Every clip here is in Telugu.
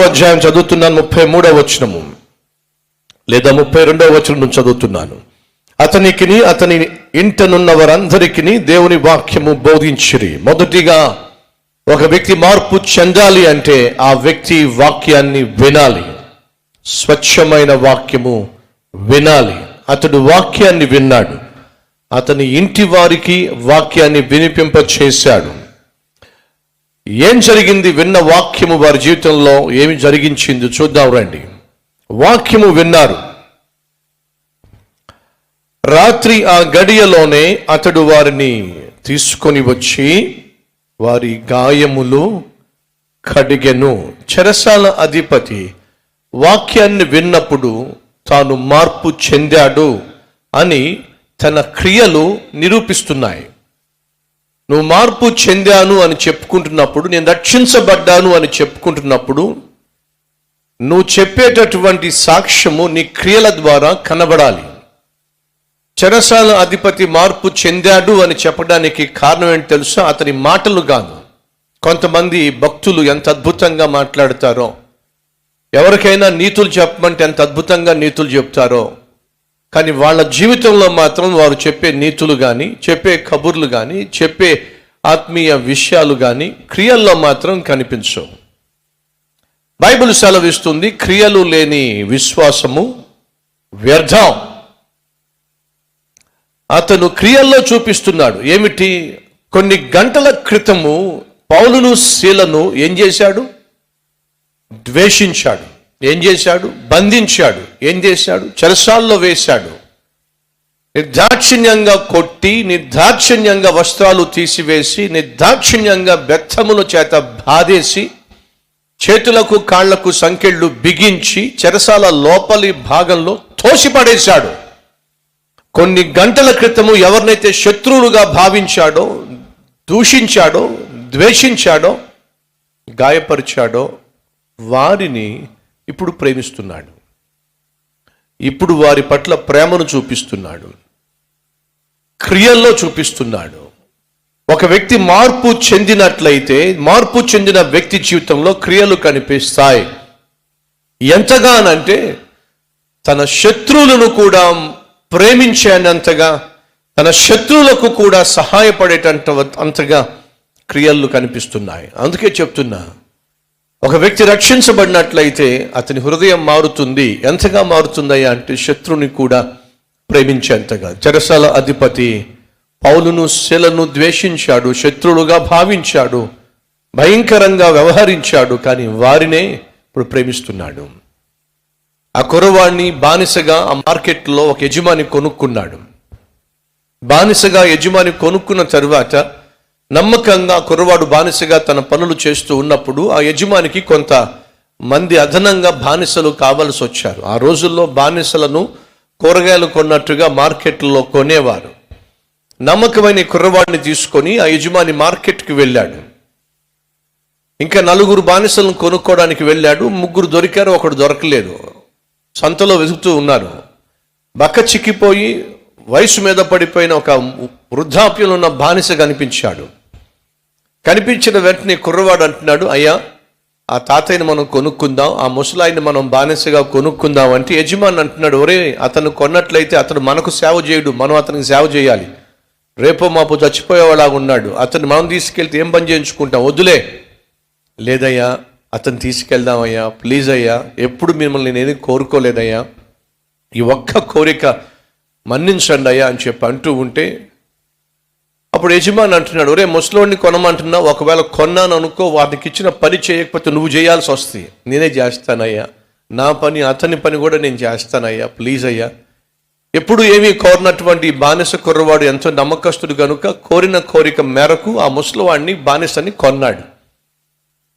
అధ్యాయం చదువుతున్నాను, 33వ వచనము లేదా 32వ వచనం నుంచి చదువుతున్నాను. అతనికిని అతని ఇంటనున్న వారందరికీ దేవుని వాక్యము బోధించిరి. మొదటిగా ఒక వ్యక్తి మార్పు చెందాలి అంటే ఆ వ్యక్తి వాక్యాన్ని వినాలి, స్వచ్ఛమైన వాక్యము వినాలి. అతడు వాక్యాన్ని విన్నాడు, అతని ఇంటి వారికి వాక్యాన్ని వినిపింప చేశాడు. ఏం జరిగింది? విన్న వాక్యము వారి జీవితంలో ఏమి జరిగించింది చూద్దాం రండి. వాక్యము విన్నారు. రాత్రి ఆ గడియలోనే అతడు వారిని తీసుకొని వచ్చి వారి గాయములు కడిగెను. చెరసాల అధిపతి వాక్యాన్ని విన్నప్పుడు తాను మార్పు చెందాడు అని తన క్రియలు నిరూపిస్తున్నాయి. నువ్వు మార్పు చెందాను అని చెప్పుకుంటున్నప్పుడు, నేను రక్షించబడ్డాను అని చెప్పుకుంటున్నప్పుడు, నువ్వు చెప్పేటటువంటి సాక్ష్యము నీ క్రియల ద్వారా కనబడాలి. చెరసాల అధిపతి మార్పు చెందాడు అని చెప్పడానికి కారణం ఏంటి తెలుసా? అతని మాటలు కాదు. కొంతమంది భక్తులు ఎంత అద్భుతంగా మాట్లాడతారో, ఎవరికైనా నీతులు చెప్పమంటే ఎంత అద్భుతంగా నీతులు చెప్తారో, కానీ వాళ్ళ జీవితంలో మాత్రం వారు చెప్పే నీతులు కానీ, చెప్పే కబుర్లు కానీ, చెప్పే ఆత్మీయ విషయాలు కానీ క్రియల్లో మాత్రం కనిపించవు. బైబిల్ సెలవిస్తుంది, క్రియలు లేని విశ్వాసము వ్యర్థం. అతను క్రియల్లో చూపిస్తున్నాడు. ఏమిటి? కొన్ని గంటల క్రితము పౌలును శీలను ఏం చేశాడు? ద్వేషించాడు. ఏం చేశాడు? బంధించాడు. ఏం చేశాడు? చెరసాల్లో వేశాడు. నిర్దాక్షిణ్యంగా కొట్టి, నిర్దాక్షిణ్యంగా వస్త్రాలు తీసివేసి, నిర్దాక్షిణ్యంగా బెత్తముల చేత బాధేసి, చేతులకు కాళ్లకు సంకెళ్ళు బిగించి చెరసాల లోపలి భాగంలో తోసిపడేశాడు. కొన్ని గంటల క్రితము ఎవరినైతే శత్రువులుగా భావించాడో, దూషించాడో, ద్వేషించాడో, గాయపరిచాడో వారిని ఇప్పుడు ప్రేమిస్తున్నాడు. ఇప్పుడు వారి పట్ల ప్రేమను చూపిస్తున్నాడు, క్రియల్లో చూపిస్తున్నాడు. ఒక వ్యక్తి మార్పు చెందినట్లయితే, మార్పు చెందిన వ్యక్తి జీవితంలో క్రియలు కనిపిస్తాయి. ఎంతగానంటే తన శత్రువులను కూడా ప్రేమించేంతగా, తన శత్రువులకు కూడా అంతగా క్రియలు కనిపిస్తున్నాయి. అందుకే చెప్తున్నా, ఒక వ్యక్తి రక్షించబడినట్లయితే అతని హృదయం మారుతుంది. ఎంతగా మారుతుందయ్యా అంటే శత్రువుని కూడా ప్రేమించేంతగా. చెరసాల అధిపతి పౌలును శీలను ద్వేషించాడు, శత్రువులుగా భావించాడు, భయంకరంగా వ్యవహరించాడు, కానీ వారినే ఇప్పుడు ప్రేమిస్తున్నాడు. ఆ కుర్రవాడిని బానిసగా ఆ మార్కెట్లో ఒక యజమాని కొనుక్కున్నాడు. బానిసగా యజమాని కొనుక్కున్న తరువాత నమ్మకంగా కుర్రవాడు బానిసగా తన పనులు చేస్తూ ఉన్నప్పుడు ఆ యజమానికి కొంత మంది అదనంగా బానిసలు కావలసి వచ్చారు. ఆ రోజుల్లో బానిసలను కూరగాయలు కొన్నట్టుగా మార్కెట్లో కొనేవారు. నమ్మకమైన కుర్రవాడిని తీసుకొని ఆ యజమాని మార్కెట్కి వెళ్ళాడు. ఇంకా 4 బానిసలను కొనుక్కోవడానికి వెళ్ళాడు. 3 దొరికారు, ఒకడు దొరకలేదు. సంతలో వెతుకుతూ ఉన్నారు. బక్క చిక్కిపోయి వయసు మీద పడిపోయిన ఒక వృద్ధాప్యంలో ఉన్న బానిస కనిపించాడు. కనిపించిన వెంటనే కుర్రవాడు అంటున్నాడు, అయ్యా ఆ తాతయ్యని మనం కొనుక్కుందాం, ఆ ముసలాయిని మనం బానిసగా కొనుక్కుందాం అంటే యజమాని అంటున్నాడు, ఒరే అతను కొన్నట్లయితే అతను మనకు సేవ చేయడు, మనం అతనికి సేవ చేయాలి. రేపో మాపు చచ్చిపోయేవాళ్ళగా ఉన్నాడు, అతన్ని మనం తీసుకెళ్తే ఏం పని చేయించుకుంటాం, వద్దులే. లేదయ్యా అతను తీసుకెళ్దామయ్యా, ప్లీజ్ అయ్యా, ఎప్పుడు మిమ్మల్ని నేనేది కోరుకోలేదయ్యా, ఈ ఒక్క కోరిక మన్నించండి అయ్యా అని చెప్పి అంటూ ఉంటే అప్పుడు యజమాని అంటున్నాడు, ఒరే ముసలోడిని కొనమంటున్నావు, ఒకవేళ కొన్నాను అనుకో, వారికి ఇచ్చిన పని చేయకపోతే నువ్వు చేయాల్సి వస్తుంది. నేనే చేస్తానయ్యా, నా పని అతని పని కూడా నేను చేస్తానయ్యా, ప్లీజ్ అయ్యా. ఎప్పుడు ఏమీ కోరినటువంటి బానిస కుర్రవాడు ఎంతో నమ్మకస్తుడు కనుక కోరిన కోరిక మేరకు ఆ ముసలివాడిని బానిసని కొన్నాడు.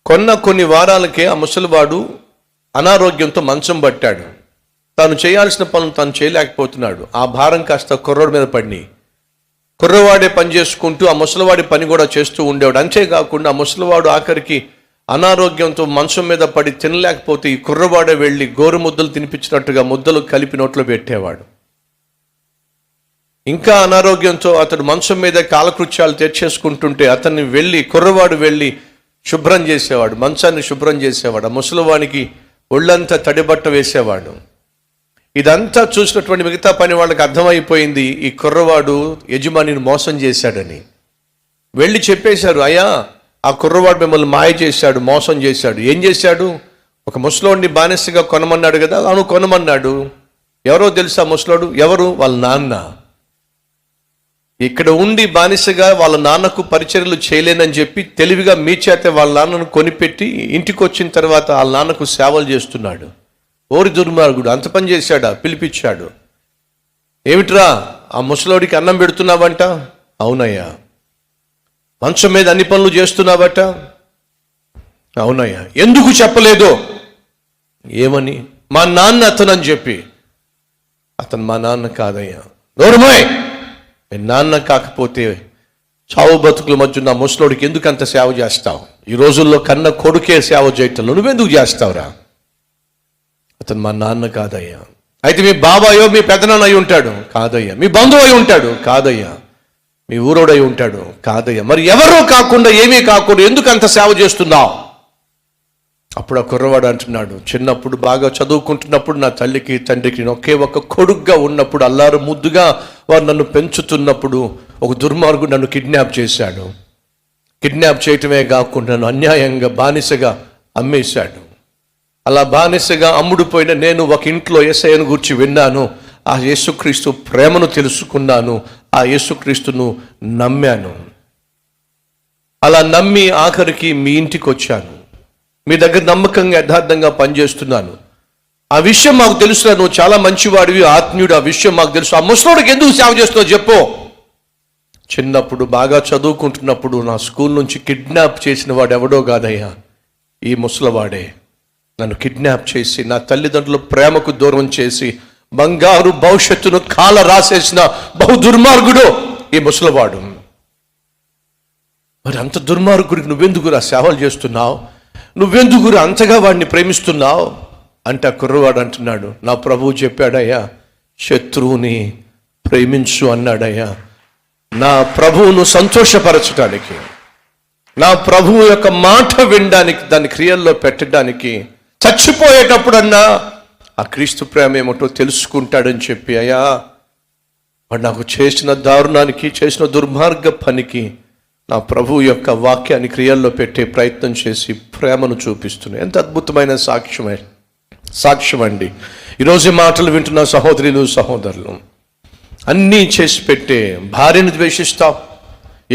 కొన్న కొన్ని వారాలకే ఆ ముసలివాడు అనారోగ్యంతో మంచం పట్టాడు. తాను చేయాల్సిన పనులు తాను చేయలేకపోతున్నాడు. ఆ భారం కాస్త కుర్రోడి మీద పడి కుర్రవాడే పని చేసుకుంటూ ఆ ముసలివాడి పని కూడా చేస్తూ ఉండేవాడు. అంతేకాకుండా ఆ ముసలివాడు ఆఖరికి అనారోగ్యంతో మంచం మీద పడి తినలేకపోతే ఈ కుర్రవాడే వెళ్ళి గోరు ముద్దలు తినిపించినట్టుగా ముద్దలు కలిపి నోట్లో పెట్టేవాడు. ఇంకా అనారోగ్యంతో అతడు మంచం మీద కాలకృత్యాలు తెచ్చేసుకుంటుంటే కుర్రవాడు వెళ్ళి శుభ్రం చేసేవాడు, మంచాన్ని శుభ్రం చేసేవాడు. ఆ ముసలివానికి ఒళ్ళంతా తడిబట్ట వేసేవాడు. ఇదంతా చూసినటువంటి మిగతా పని వాళ్ళకి అర్థమైపోయింది, ఈ కుర్రవాడు యజమానిని మోసం చేశాడని. వెళ్ళి చెప్పేశారు, అయ్యా ఆ కుర్రవాడు మిమ్మల్ని మాయ చేశాడు, మోసం చేశాడు. ఏం చేశాడు? ఒక ముసలోడిని బానిసగా కొనమన్నాడు కదా, అవును కొనమన్నాడు. ఎవరో తెలుసా ముసలోడు? ఎవరు? వాళ్ళ నాన్న. ఇక్కడ ఉండి బానిసగా వాళ్ళ నాన్నకు పరిచర్యలు చేయలేనని చెప్పి తెలివిగా మీ చేత వాళ్ళ నాన్నను కొనిపెట్టి ఇంటికి వచ్చిన తర్వాత వాళ్ళ నాన్నకు సేవలు చేస్తున్నాడు. ఓరి దుర్మార్గుడు, అంత పని చేశాడా? పిలిపించాడు. ఏమిట్రా ఆ ముసలోడికి అన్నం పెడుతున్నావంట? అవునయ్యా. మంచం మీద అన్ని పనులు చేస్తున్నావట? అవునయ్యా. ఎందుకు చెప్పలేదు? ఏమని? మా నాన్న అతనని చెప్పి. అతను మా నాన్న కాదయ్యా. నోరుమోయ్, మీ నాన్న కాకపోతే చావు బతుకుల మధ్య నా ముసలోడికి ఎందుకు అంత సేవ చేస్తావు? ఈ రోజుల్లో కన్న కొడుకే సేవ చేయటంలో నువ్వెందుకు చేస్తావురా? అతను మా నాన్న కాదయ్యా. అయితే మీ బాబాయో మీ పెదనాన్న అయి ఉంటాడు? కాదయ్యా. మీ బంధువు అయి ఉంటాడు? కాదయ్యా. మీ ఊరోడై ఉంటాడు? కాదయ్యా. మరి ఎవరో కాకుండా ఏమీ కాకుండా ఎందుకు అంత సేవ చేస్తున్నావు? అప్పుడు ఆ కుర్రవాడు అంటున్నాడు, చిన్నప్పుడు బాగా చదువుకుంటున్నప్పుడు నా తల్లికి తండ్రికి ఒకే ఒక కొడుగ్గా ఉన్నప్పుడు, అల్లారు ముద్దుగా వారు నన్ను పెంచుతున్నప్పుడు ఒక దుర్మార్గుడు నన్ను కిడ్నాప్ చేశాడు. కిడ్నాప్ చేయటమే కాకుండా నన్ను అన్యాయంగా బానిసగా అమ్మేశాడు. అలా బానిసగా అమ్ముడుపోయిన నేను ఒక ఇంట్లో యేసయ్యను గురించి విన్నాను. ఆ యేసుక్రీస్తు ప్రేమను తెలుసుకున్నాను. ఆ యేసుక్రీస్తును నమ్మాను. అలా నమ్మి ఆఖరికి మీ ఇంటికి వచ్చాను. మీ దగ్గర నమ్మకంగా యథార్థంగా పనిచేస్తున్నాను. ఆ విషయం మాకు తెలుసు, నువ్వు చాలా మంచివాడివి, ఆత్మీయుడు. ఆ విషయం మాకు తెలుసు. ఆ ముసలోడికి ఎందుకు సేవ చేస్తున్నావు చెప్పు. చిన్నప్పుడు బాగా చదువుకుంటున్నప్పుడు నా స్కూల్ నుంచి కిడ్నాప్ చేసిన వాడు ఎవడో కాదయ్యా, ఈ ముసలివాడే. నన్ను కిడ్నాప్ చేసి నా తల్లిదండ్రుల ప్రేమకు దూరం చేసి బంగారు భవిష్యత్తును కాల రాసేసిన బహు దుర్మార్గుడు ఈ ముసలివాడు. మరి అంత దుర్మార్గుడికి నువ్వెందుకురా సేవలు చేస్తున్నావు? నువ్వెందుకురా అంతగా వాడిని ప్రేమిస్తున్నావు అంటే ఆ కుర్రవాడు అంటున్నాడు, నా ప్రభువు చెప్పాడయ్యా, శత్రువుని ప్రేమించు అన్నాడయ్యా. నా ప్రభువును సంతోషపరచడానికి, నా ప్రభువు యొక్క మాట వినడానికి, దాని క్రియల్లో పెట్టడానికి, చచ్చిపోయేటప్పుడన్నా ఆ క్రీస్తు ప్రేమ ఏమిటో తెలుసుకుంటాడని చెప్పి, అయ్యా వాడు నాకు చేసిన దారుణానికి, చేసిన దుర్మార్గ పనికి నా ప్రభువు యొక్క వాక్యాన్ని క్రియల్లో పెట్టే ప్రయత్నం చేసి ప్రేమను చూపిస్తున్నాయి. ఎంత అద్భుతమైన సాక్ష్యం అండి. ఈరోజు మాటలు వింటున్న సహోదరులు సహోదరులు, అన్నీ చేసి పెట్టే భార్యను ద్వేషిస్తావు,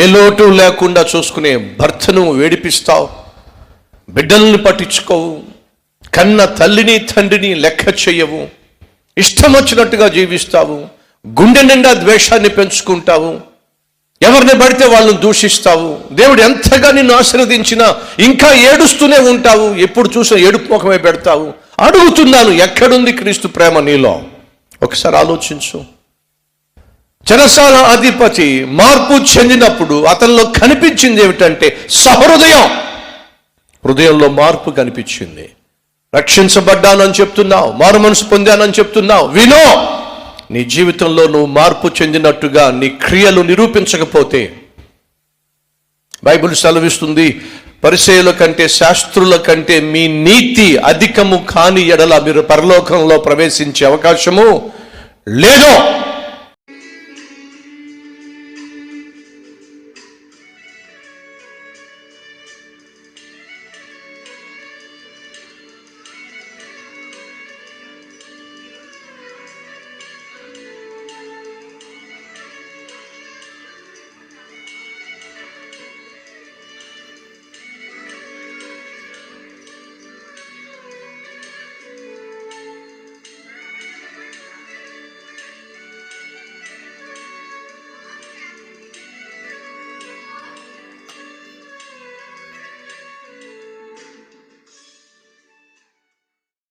ఏ లోటు లేకుండా చూసుకునే భర్తను వేడిపిస్తావు, బిడ్డలను పట్టించుకోవు, కన్న తల్లిని తండ్రిని లెక్క చెయ్యవు, ఇష్టం వచ్చినట్టుగా జీవిస్తావు, గుండె నిండా ద్వేషాన్ని పెంచుకుంటావు, ఎవరిని పడితే వాళ్ళని దూషిస్తావు. దేవుడు ఎంతగా నిన్ను ఆశీర్వదించినా ఇంకా ఏడుస్తూనే ఉంటావు. ఎప్పుడు చూసినా ఏడుపు ముఖమే పెడతావు. అడుగుతున్నాను, ఎక్కడుంది క్రీస్తు ప్రేమ నీలో? ఒకసారి ఆలోచించు. చెరసాల అధిపతి మార్పు చెందినప్పుడు అతనిలో కనిపించింది ఏమిటంటే సహృదయం. హృదయంలో మార్పు కనిపించింది. రక్షించబడ్డానని చెప్తున్నావు, మారు మనసు పొందానని చెప్తున్నావు. వినో, నీ జీవితంలో నువ్వు మార్పు చెందినట్టుగా నీ క్రియలు నిరూపించకపోతే, బైబిల్ సెలవిస్తుంది, పరిసయ్యుల కంటే శాస్త్రుల కంటే మీ నీతి అధికము కాని ఎడల మీరు పరలోకంలో ప్రవేశించే అవకాశము లేదు.